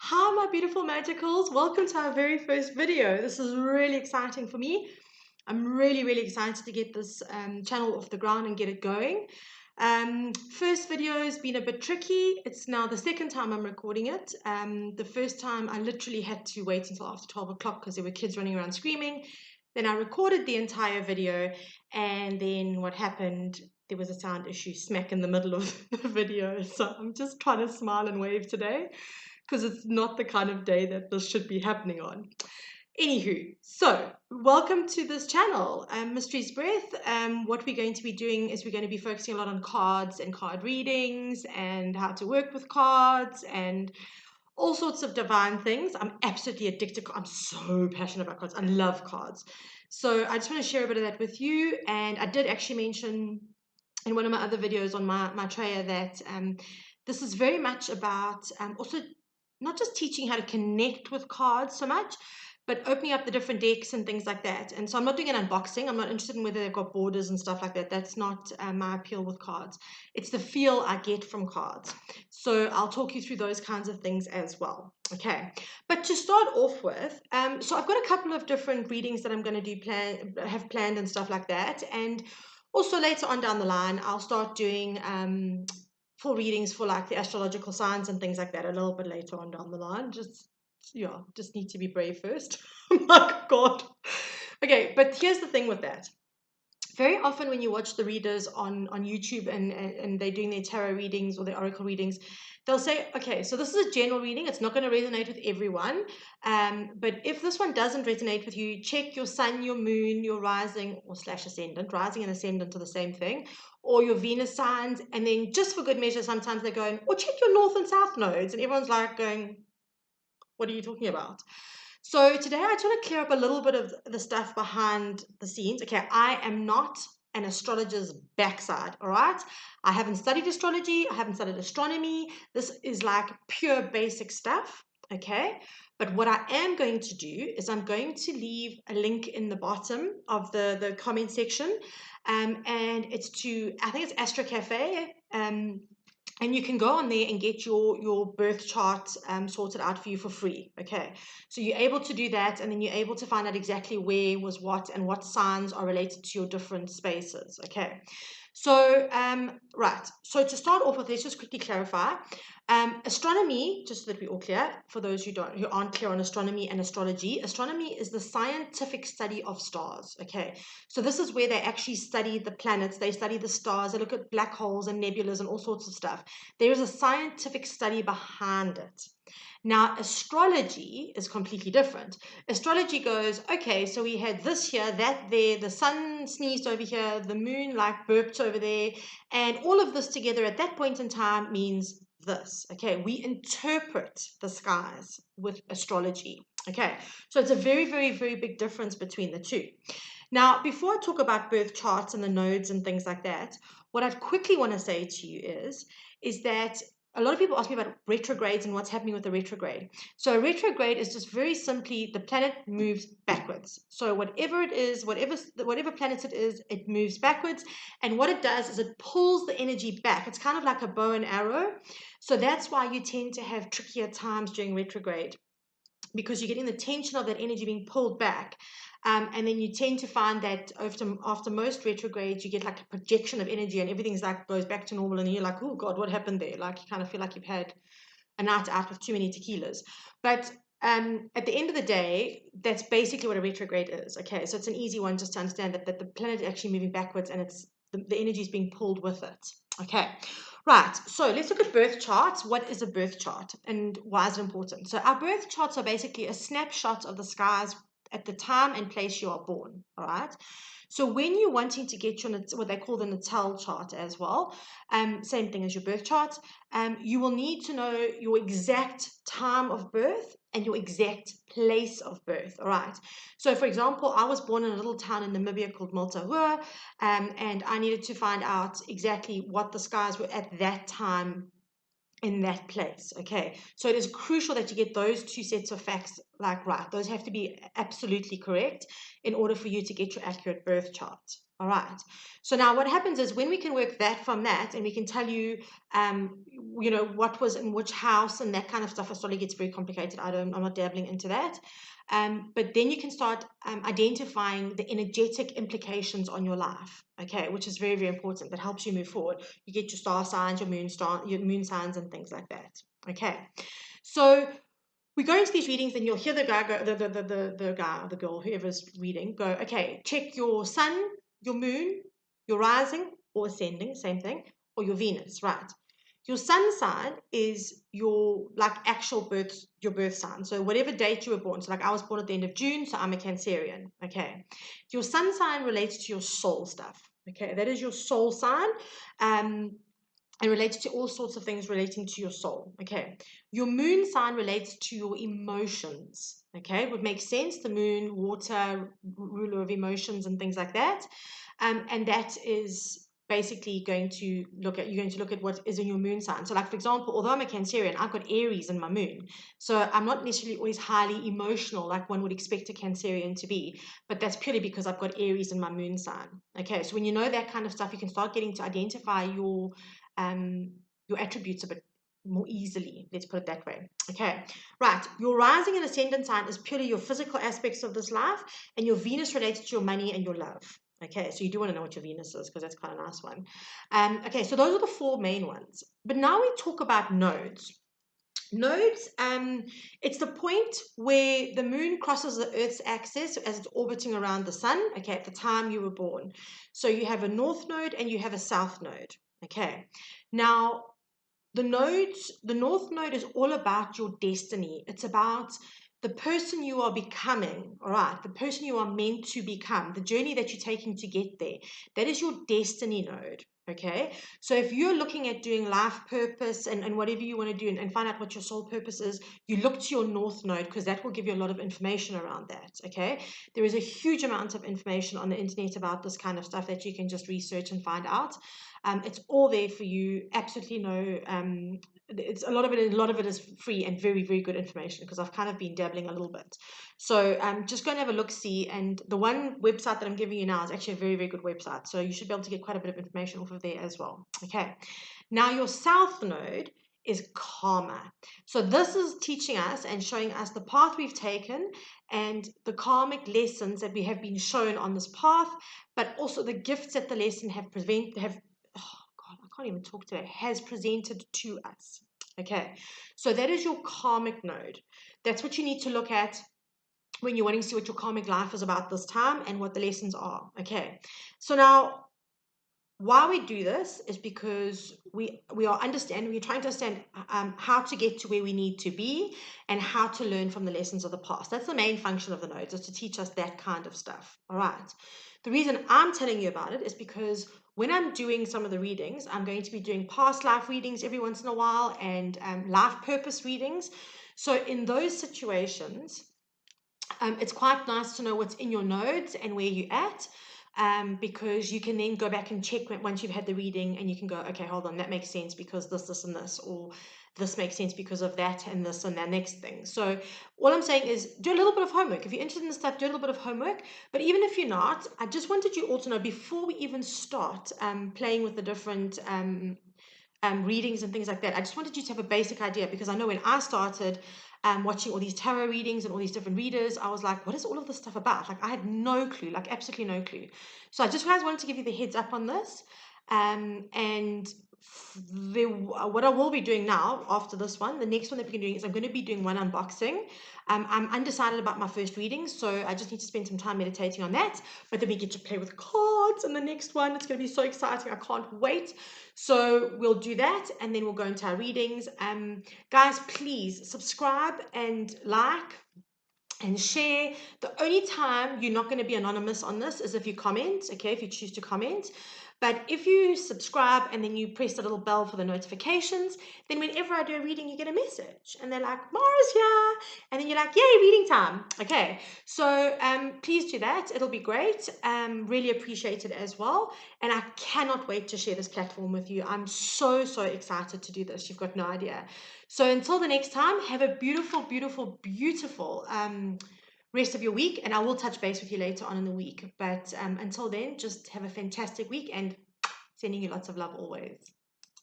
Hi, my beautiful magicals. Welcome to our very first video. This is really exciting for me. I'm really excited to get this channel off the ground and get it going. First video has been a bit tricky. It's now the second time I'm recording it. The first time I literally had to wait until after 12 o'clock because there were kids running around screaming. Then I recorded the entire video, and then what happened, there was a sound issue smack in the middle of the video. So I'm just trying to smile and wave today because it's not the kind of day that this should be happening on. Anywho, so welcome to this channel, Mystery's Breath. What we're going to be doing is we're going to be focusing a lot on cards and card readings and how to work with cards and all sorts of divine things. I'm absolutely addicted. I'm so passionate about cards. I love cards. So I just want to share a bit of that with you. And I did actually mention in one of my other videos on my Traya that this is very much about also not just teaching how to connect with cards so much, but opening up the different decks and things like that. And so I'm not doing an unboxing. I'm not interested in whether they've got borders and stuff like that. That's not my appeal with cards. It's the feel I get from cards. So I'll talk you through those kinds of things as well. Okay, but to start off with, so I've got a couple of different readings that I'm going to have planned and stuff like that. And also later on down the line, I'll start doing full readings for like the astrological signs and things like that a little bit later on down the line. Just need to be brave first. Oh my God. Okay, but here's the thing with that. Very often when you watch the readers on YouTube and they're doing their tarot readings or their oracle readings, they'll say, okay, so this is a general reading. It's not going to resonate with everyone. But if this one doesn't resonate with you, check your sun, your moon, your rising or slash ascendant. Rising and ascendant are the same thing. Or your Venus signs. And then just for good measure, sometimes they're going, or check your north and south nodes. And everyone's like going, what are you talking about? So today I just want to clear up a little bit of the stuff behind the scenes. Okay, I am not an astrologer's backside, all right? I haven't studied astrology. I haven't studied astronomy. This is like pure basic stuff, okay? But what I am going to do is I'm going to leave a link in the bottom of the comment section. And it's to, I think it's Astro Cafe. And you can go on there and get your birth chart sorted out for you for free. Okay, so you're able to do that, and then you're able to find out exactly where was what and what signs are related to your different spaces. Okay, so right, so to start off with, let's just quickly clarify. Astronomy, just so that we're all clear, for those who aren't clear on astronomy and astrology, astronomy is the scientific study of stars. Okay, so this is where they actually study the planets, they study the stars, they look at black holes and nebulas and all sorts of stuff. There is a scientific study behind it. Now, astrology is completely different. Astrology goes, okay, so we had this here, that there, the sun sneezed over here, the moon like burped over there, and all of this together at that point in time means this. Okay, we interpret the skies with astrology. Okay, so it's a very big difference between the two. Now, before I talk about birth charts and the nodes and things like that, what I'd quickly want to say to you is that a lot of people ask me about retrogrades and what's happening with the retrograde. So a retrograde is just very simply the planet moves backwards. So whatever it is, whatever planet it is, it moves backwards. And what it does is it pulls the energy back. It's kind of like a bow and arrow. So that's why you tend to have trickier times during retrograde, because you're getting the tension of that energy being pulled back. And then you tend to find that after most retrogrades, you get like a projection of energy and everything's like goes back to normal. And you're like, oh God, what happened there? Like you kind of feel like you've had a night out with too many tequilas. But at the end of the day, that's basically what a retrograde is. Okay, so it's an easy one just to understand that the planet is actually moving backwards and it's the energy is being pulled with it. Okay, right. So let's look at birth charts. What is a birth chart and why is it important? So our birth charts are basically a snapshot of the skies at the time and place you are born. All right. So when you're wanting to get your what they call the natal chart as well, same thing as your birth chart, you will need to know your exact time of birth and your exact place of birth. All right. So, for example, I was born in a little town in Namibia called Multahua, and I needed to find out exactly what the skies were at that time in that place. Okay, so it is crucial that you get those two sets of facts like right. Those have to be absolutely correct in order for you to get your accurate birth chart. All right. So now what happens is when we can work that from that, and we can tell you, what was in which house and that kind of stuff. Astrology gets very complicated. I'm not dabbling into that. But then you can start identifying the energetic implications on your life. Okay, which is very, very important. That helps you move forward. You get your star signs, your moon signs, and things like that. Okay. So we go into these readings, and you'll hear the guy go, the guy or the girl, whoever's reading, go, okay, check your sun, your moon, your rising or ascending, same thing, or your Venus, right? Your sun sign is your actual birth, your birth sign. So whatever date you were born. So I was born at the end of June, so I'm a Cancerian. Okay. Your sun sign relates to your soul stuff. Okay, that is your soul sign. And relates to all sorts of things relating to your soul. Okay. Your moon sign relates to your emotions. Okay. Would make sense. The moon, water, ruler of emotions and things like that. And that is basically you're going to look at what is in your moon sign. So for example, although I'm a Cancerian, I've got Aries in my moon. So I'm not necessarily always highly emotional like one would expect a Cancerian to be, but that's purely because I've got Aries in my moon sign. Okay. So when you know that kind of stuff, you can start getting to identify your attributes a bit more easily. Let's put it that way. Okay, right. Your rising and ascendant sign is purely your physical aspects of this life, and your Venus relates to your money and your love. Okay, so you do want to know what your Venus is because that's quite a nice one. Okay, so those are the four main ones. But now we talk about nodes. Nodes, it's the point where the moon crosses the Earth's axis as it's orbiting around the sun, okay, at the time you were born. So you have a north node and you have a south node, okay. Now, the north node is all about your destiny. It's about the person you are becoming, all right, the person you are meant to become, the journey that you're taking to get there. That is your destiny node. Okay, so if you're looking at doing life purpose and whatever you want to do and find out what your soul purpose is, you look to your north node because that will give you a lot of information around that. Okay, there is a huge amount of information on the internet about this kind of stuff that you can just research and find out. It's all there for you. Absolutely no. It's a lot of it is free and very, very good information because I've kind of been dabbling a little bit. So just go and have a look, see. And the one website that I'm giving you now is actually a very, very good website. So you should be able to get quite a bit of information off of there as well. Okay. Now your south node is karma. So this is teaching us and showing us the path we've taken and the karmic lessons that we have been shown on this path, but also the gifts that the lesson have I can't even talk today, has presented to us. Okay, so that is your karmic node. That's what you need to look at when you're wanting to see what your karmic life is about this time and what the lessons are. Okay, so now why we do this is because we're trying to understand how to get to where we need to be and how to learn from the lessons of the past. That's the main function of the nodes, is to teach us that kind of stuff. All right. The reason I'm telling you about it is because when I'm doing some of the readings, I'm going to be doing past life readings every once in a while and life purpose readings. So in those situations, it's quite nice to know what's in your nodes and where you're at, because you can then go back and check once you've had the reading and you can go, okay, hold on, that makes sense because this, and this, or this makes sense because of that and this and that next thing. So all I'm saying is do a little bit of homework. If you're interested in this stuff, do a little bit of homework. But even if you're not, I just wanted you all to know before we even start playing with the different readings and things like that. I just wanted you to have a basic idea because I know when I started watching all these tarot readings and all these different readers, I was like, what is all of this stuff about? Like, I had no clue, like absolutely no clue. So I just guys wanted to give you the heads up on this. And what I will be doing now after this one, the next one that we're doing is I'm going to be doing one unboxing. I'm undecided about my first reading, so I just need to spend some time meditating on that. But then we get to play with cards and the next one. It's going to be so exciting. I can't wait. So we'll do that and then we'll go into our readings. Guys, please subscribe and like and share. The only time you're not going to be anonymous on this is if you comment, okay, if you choose to comment. But if you subscribe and then you press the little bell for the notifications, then whenever I do a reading, you get a message. And they're like, Mara's here. And then you're like, yay, reading time. Okay, so please do that. It'll be great. Really appreciate it as well. And I cannot wait to share this platform with you. I'm so, so excited to do this. You've got no idea. So until the next time, have a beautiful, beautiful, beautiful rest of your week, and I will touch base with you later on in the week. But until then, just have a fantastic week, and sending you lots of love always.